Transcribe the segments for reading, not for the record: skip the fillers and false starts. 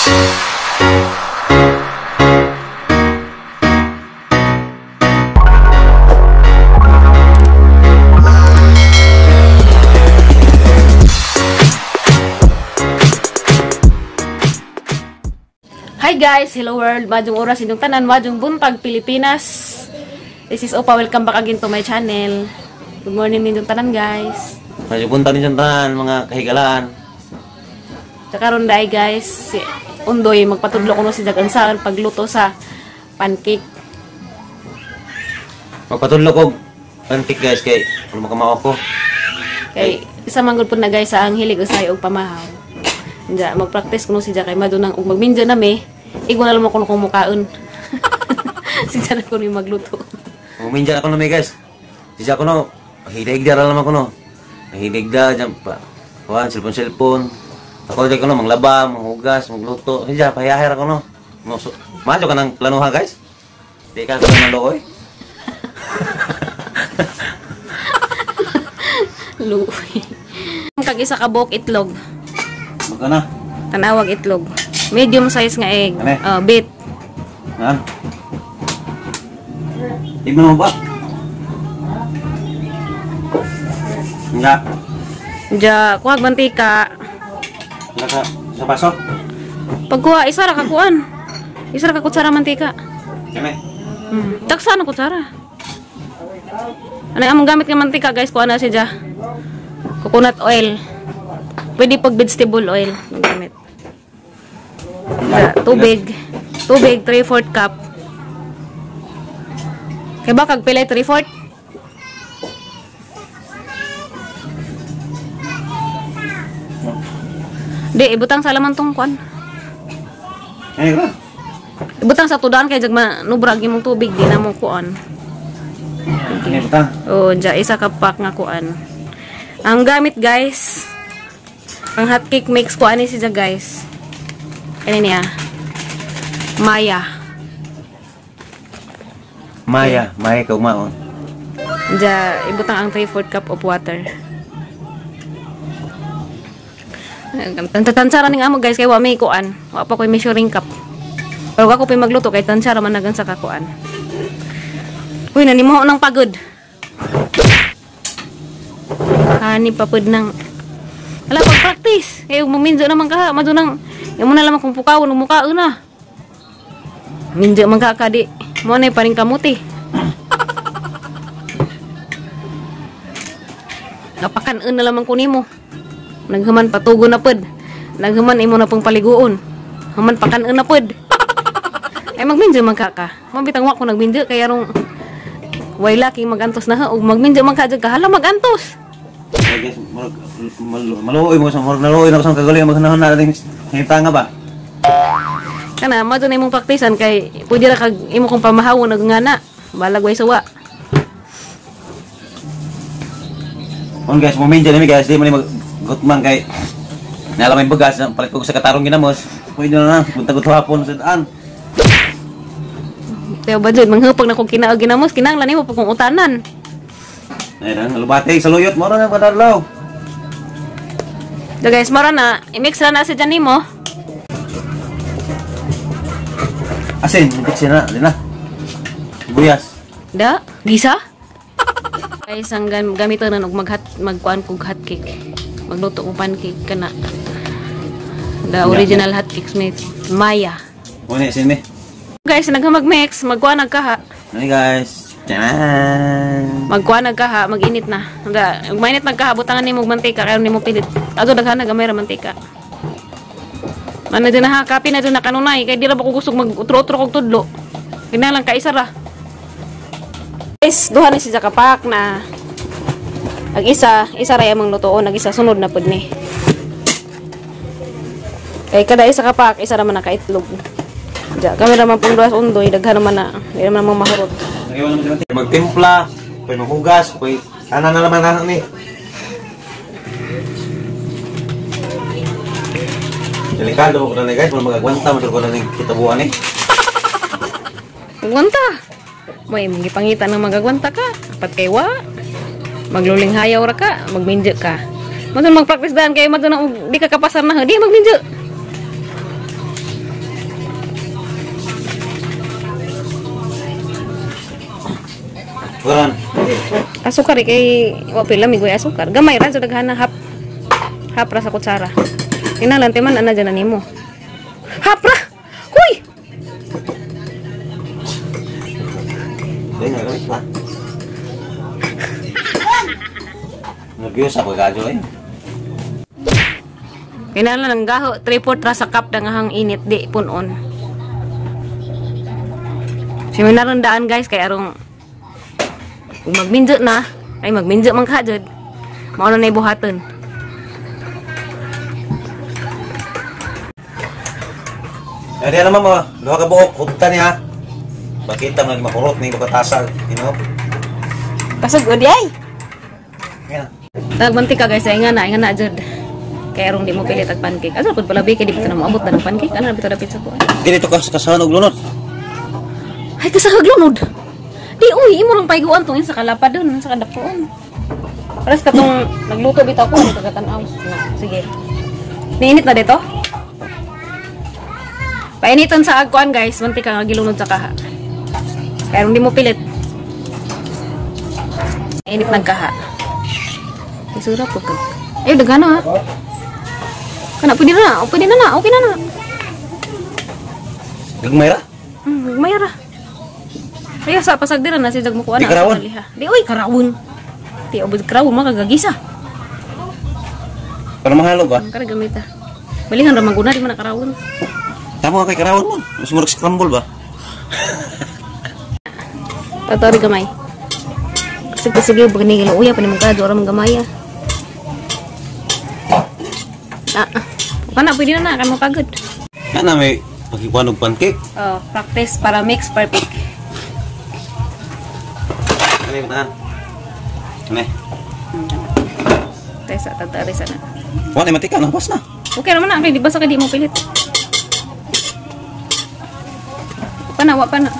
Hi guys, hello world, madjong oras inyong tanan, madjong buntag Pilipinas. This is Opa, welcome back again to my channel. Good morning inyong tanan guys. Madjong buntag inyong tanan mga kahigalaan. Tsaka ronday guys, si Undoy magpatudlo ko no si Jagansaan pagluto sa pancake. Magpatudlo ko pancake guys kay ano makamao ko. Kay isa man gud pud na guys sa ang hilig usay og pamahaw. Nya magpractice kuno si Jagay madunang og magminjo na me. Igo na lang ko kung mukaon. Sinsa na ko ni magluto. Muminja ako na may guys. Sisa ko no, hilig dara naman ko no. Hilig da jam pa. Kuan cellphone. Ako di ko no manglaba, manghugas, magluto. Sisa pahiyahir ako no. Majo ka nang planuha guys. Di ka ko nang looy. Luoy. Kag isa ka buok itlog. Magkana? Tanawag itlog. Medium size nga egg. Bit. Yan. Tignan mo ba? Nga. Ja, kuha mantika. Nga sa paso? Pagkuha, isa ra ka kuan. Isa ra ka kutsara mantika. Kame? Taksa na kutsara. Ano among gamit nga mantika guys, kuha na siya. Coconut oil. Pwede pag vegetable oil gamit. Tubig 3/4 cup. Kaya ba kag pila 3/4? Di ibutang sa laman tong kwan. Ra. Ibutang sa tudan kay jag manubrag imong tubig di na mo kuan. Ibutang. Oh, ja isa ka pack nga kuan. Ang gamit guys, ang hot cake mix ko ani siya guys. Ano niya? Maya Maya ka umaon. Ja, ibutang ang 3/4 cup of water. Tantansara ning amo guys kay wa may kuan. Wa pa koy measuring cup. Pero ako pa magluto kay tansara man nagan sa kakuan. Uy, nanimo nang pagod. Hani papud nang ala pag-practice. Kay muminjo naman ka, madunang imo na lamang kung pukawon ug mukaon na. Minjo man ka di. Mo na paring kamuti. Napakan-en na lamang ko nimo. Naghuman patugo na pud. Naghuman imo na pong paliguon. Human pakan-en na pud. Ay magminjo man ka. Mabitang wa ko nagminjo kay arong way laki magantos na ha ug magminjo man ka jud ka hala magantos. Ay guys, maluoy mo sa maluoy na ko sa kagaling maghanahon na ning hintanga ba. Kana mo na imong praktisan kay pwede ra kag imo kong pamahawon og ngana. Balag way sawa. On guys, muminja nami guys, di man ni maggutman kay nala may bugas palit ko sa katarong ginamos. Pwede na na buntag hapon sa daan. Pero ba jud manghupag na kog kinaog ginamos kinahanglan nimo pag kung utanan. Ay nang lubate sa luyot mo na padarlaw. So guys, mara na i-mix na sa dyan nimo. Asin, i-mix na din na. Buyas. Da, gisa? Guys, ang gamiton na magkuan kog hot cake. Magluto kog pancake kana. The original hot cakes made Maya. Uni sin mi. Guys, nagmag-mix, magkuan nagkaha. Hey guys. Tiyan. Magkuan nagkaha, mag-init na. Ug mainit nagkaha butangan nimo mantika kay nimo pilit. Ato daghan na gamay ra mantika. Ano din na ha, kapi na din na kanunay kay di ra ba ko gusto mag-utro-utro kog tudlo. Kinahanglan ka isa ra. Guys, duha ni siya kapak na ang isa ra among lutoon, ang isa sunod na pud ni. Kay kada isa kapak, isa ra man nakaitlog. Ja, kami naman pong duwas undoy, daghan naman na, di naman namang mahurot. Magtimpla, pwede maghugas, pwede ana na naman na ni. Delikado ko na guys, magagwanta mo ko na ni kitabuan ni. Magwanta. Moy, magipangitan ng magagwanta ka. Apat kay wa. Magluling hayaw ra ka, magminjo ka. Madun mag-practice daan kay madun di ka kapasar na, di magminjo. Kuran. Asukar kay wa pila migoy asukar. Gamay ra jud daghana hap ra sa kutsara. Kinahanglan man ana dyan nimo. Hap ra. Huy. Dahil nga pa. Nervyos ako kadyo eh. Kinahanglan ang gaho 3/4 ra sa cup dangahang init di punon. Siminarandaan guys kay arong kung magminjo na ay magminjo man ka jud. Mao na buhaton. Ari naman mo, duha ka buok, hugta niya. Bakita mo naging makurot ni bukatasan, you know. Kasugod ay. Yan. Tagbanti ka guys ay nga na jud. Kay arong di mo pilit og pancake. Asa pud pala kay di pa na maabot na ng pancake. Ano na bitaw dapit sa kuan. Dito ka kasahan og lunod. Ay kasahag lunod. Di uy, imo lang paiguan tong sa kalapad doon sa kadapoon. Paras ka tong nagluto bitaw ko sa katanaw. Na, sige. Niinit na dito. Painiton sa agkuan guys, mantika nga gilunod sa kaha. Kaya hindi mo pilit. Init nagkaha. Isura po ka. Ay, dagana ha. Kana, pwede na. Okay na. Gagmay ra? Mayara. Kaya sa pasagdira na si Dagmukuan Di karawon? Di, uy, karawon. Di, obod karawon, makagagisa. Para mahalo ba? Ang kare gamita. Balihan ramang guna, di man na karawon. Tama ka kay karawon mo. Mas murag scramble ba? Tatori gamay. Sige, pagkanigil uya, panimang orang manggamaya. Kana, pwede na kan mo pagod. Kana may pagikuan og pancake. Oh, practice para mix perfect. Ano yung tahan? Ano eh? Tesa, tatari sana. Wala yung matika, nakapas na. Okay naman na, di basta ka di mo pilit. Wa pa na.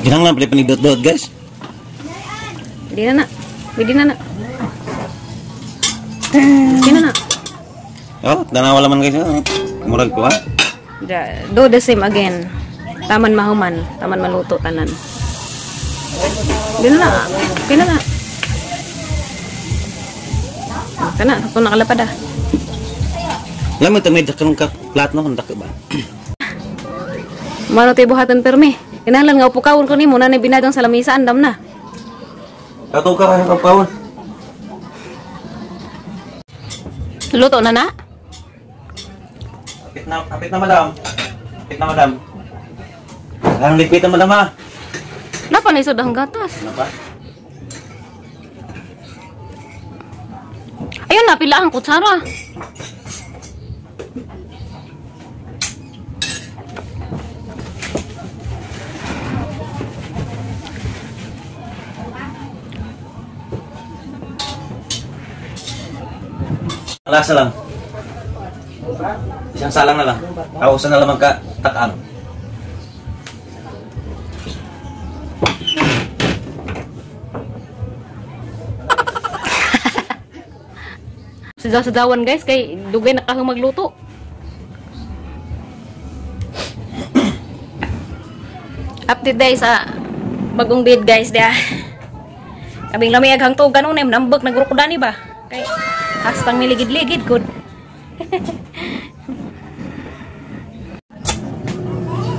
Kinanglan pala panigdot-dot guys. Pwede na. Pwede na. Oh, tanawa laman guys. Murag ko ha. Do the same again. Taman mahuman, taman maluto tanan. Pwede na. Kana, kung nakalapad ah. Laman ito may dakanong plat no, handak ba? Mano tayo buhatan permi. Kinahanglan nga upukawon ko nimo na binadang sa lamisa andam na. Kato ka kayong kapawon. Luto na na? Apit na madam. Ang lipit na madam ha. Napa na isod ang gatas? Ano pa? Ayun na, pila ang kutsara. Lasa lang. Isang salang na lang. Kausan na lamang ka takang. Sadaw-sadawan guys, kay dugay na kahang magluto. Update guys sa bagong bid guys dia. Kabing lamig hang tugan unem nambek nagrukudani ba? Kay hastang niligid-ligid good.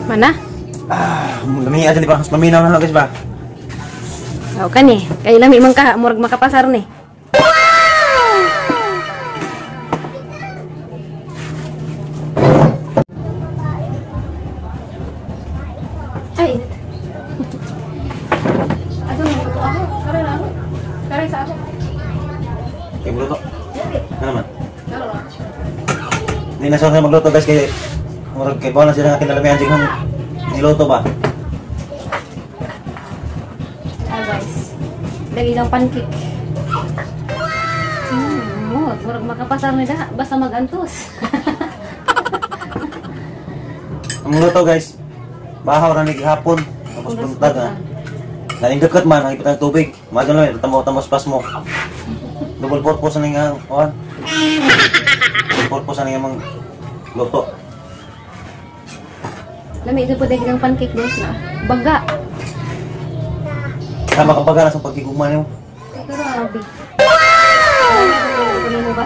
Mana? Lami aja di pa. Mas maminaw na lang guys ba? Aw kani, kay lami man ka murag makapasar ni. Ay. Ato na ito ako. Kare na ako. Kare sa ako. Kaya magluto. Ano naman? Hindi na siya magluto guys kaya murag kay na sila nga kinalamihan dyan niluto ba? Guys. Dali lang pancake. Murag makapasar ni da basta magantos. Ang luto guys. Bahaw na hapon. Tapos puntag ha. Nainggat man, ang ipitang tubig. Magan lang, tamo-tamos pas mo. Double purpose na nga, kuhan. Double purpose na nga mga luto. Lami ito po dahil ng pancake guys na. Baga. Sama ka baga na sa pagkiguman mo. Pero abi. Wow! Mo ba?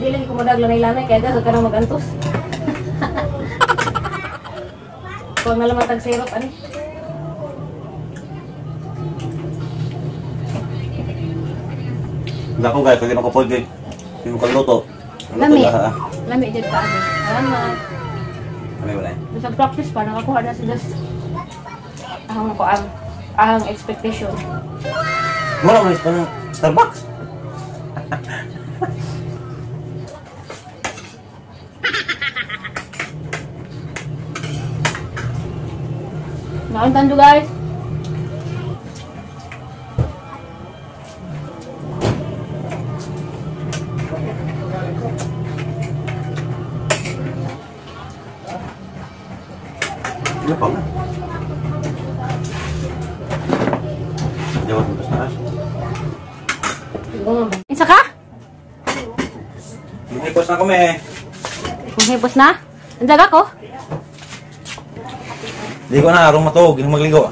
Di lagi ko madaglanay-lanay kaya gagawin ka na mag-antos. Huwag na lamang tag-syrup, ani. Hindi ako guys, pwede makapod din. Hindi mo kagluto. Lami. Lami dyan ka abi. Salamat. Lami wala eh. Sa practice pa, nakakuha na sila. Ahang ko ang expectation. Mura mo pa ng Starbucks. Nakaintan nyo guys. Ano pa nga? Jawab mo sa taas. Isa ka? Lumipos na kami eh. Kung hipos na? Andaga ko? Hindi ko na, arong matog, hindi magligo.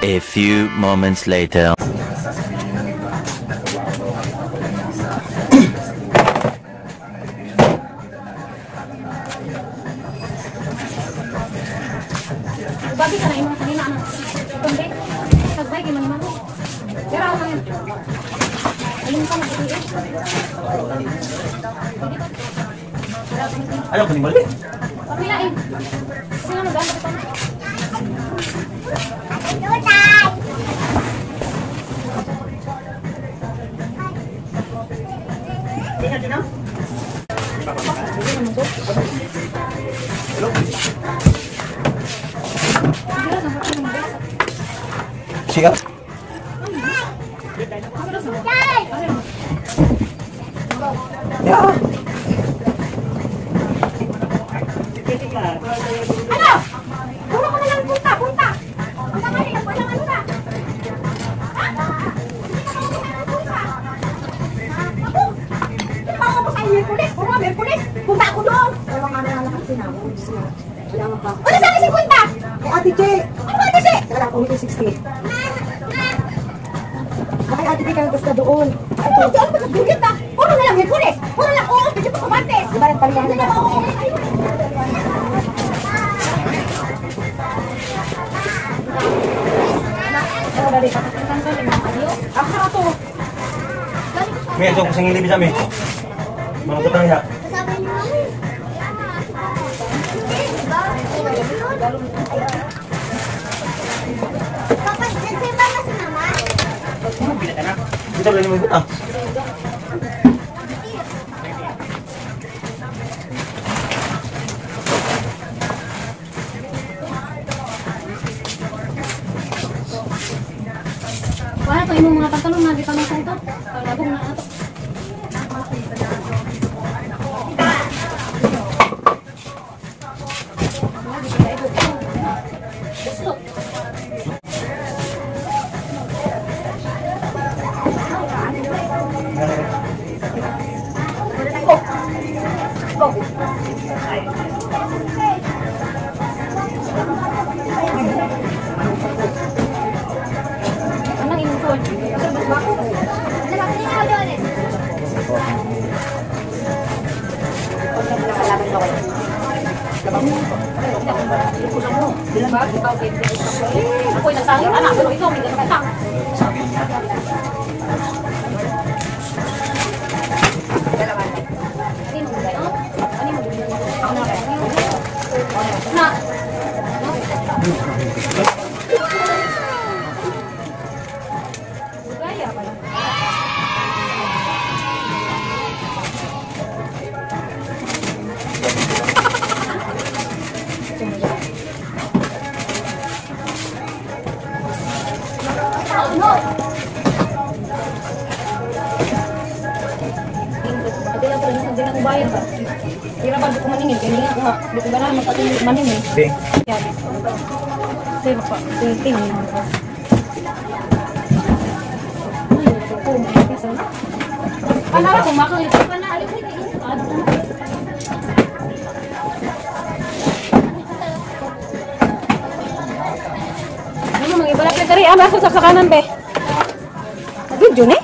A few moments later. Babi ka na imong kanina anak. Kundi, sagbay kay man. Pero ako man. Ayun ka na dito. Ayaw ko ni mali. Papilain. Sino nag-ano ka na? Siap. Ya. Ano? Puro ko na lang punta. Punta ka rin. Walang ano na. Ha? Hindi pa ako sa Merkulis. Puro Merkulis. Punta ako doon. Walang ano na lang sinabot. Ano sabi si Punta? Kay Ate Che! Ano ba ito si? Kaya lang, umiti 60. Kay Ate Che ka gusto doon. Ay, ito. Ano ba nagdugit na? Puro na lang Merkulis. Puro lang. Oo, medyo pa kumantes. Di ba nagpalihan na ako? Pero dali ka tatantan ko lima kayo. Ang sarap to. May ito kusang ilibis kami. Manututang siya. Kasama niyo namin. Papa, nandiyan ba si Mama? Kita boleh mau ikut ah. Wala to imong mga pantalon na di pa masang to. Pagabong na ato. Anong imong phone? Ako'y nagsangit, anak, pero ikaw, may ganun ka. Na. Gaya pala. Bayar ba? Kira ba ko maningil kaya hindi ako di ko ganahan magpatuloy maningil. Bing. Yan. Say pa. Ting. Panara ko mako ito. Panara ko ito. Ano mang ibalak na dari ama sa kanan be. Video ni?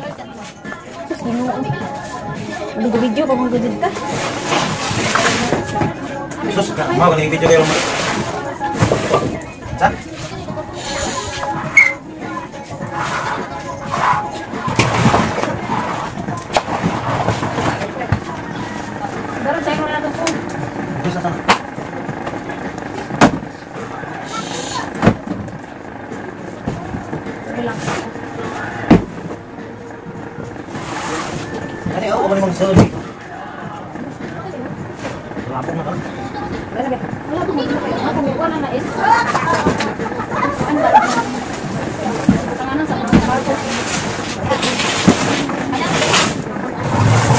Sus, ginuon. Video pa mong gudid ka. Sus, mau ka video kayo. Sa? Baru saya mau nonton phone. Bisa sana. Ani ako man magsulod. Lapok na ka. Wala ko wala na is. Tanganan sa mga barko.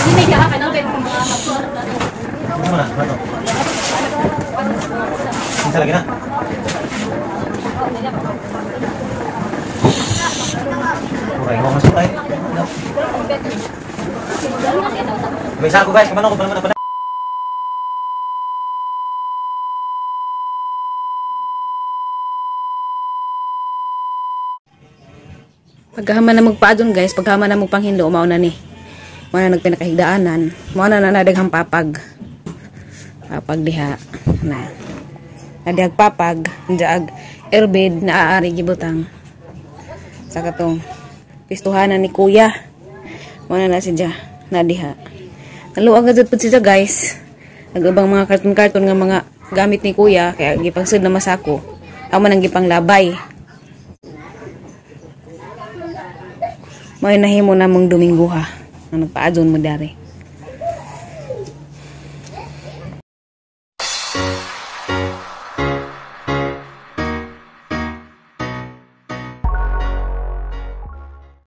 Hindi ka kanal be mga magsuot. Ano na? Ano? Isa lagi na. Kuray mo masuk ay. Bisa ako guys, kemana ako pa. Pagkahama na magpaadon guys, pagkahama na magpanghindo, mao na ni. Mao na nagpinakahigdaanan. Mao na nadaghang papag. Papag diha na. Nadaghang papag, diag airbed na aari gibutang. Sa katong pistuhanan ni kuya. Mao na siya na diha. Naluag gud pud siya guys. Nagubang mga karton-karton nga mga gamit ni kuya kaya gipangsud na masako. Amo nang gipanglabay. May nahimo namong Domingo ha. Nagpaadyon mo dari.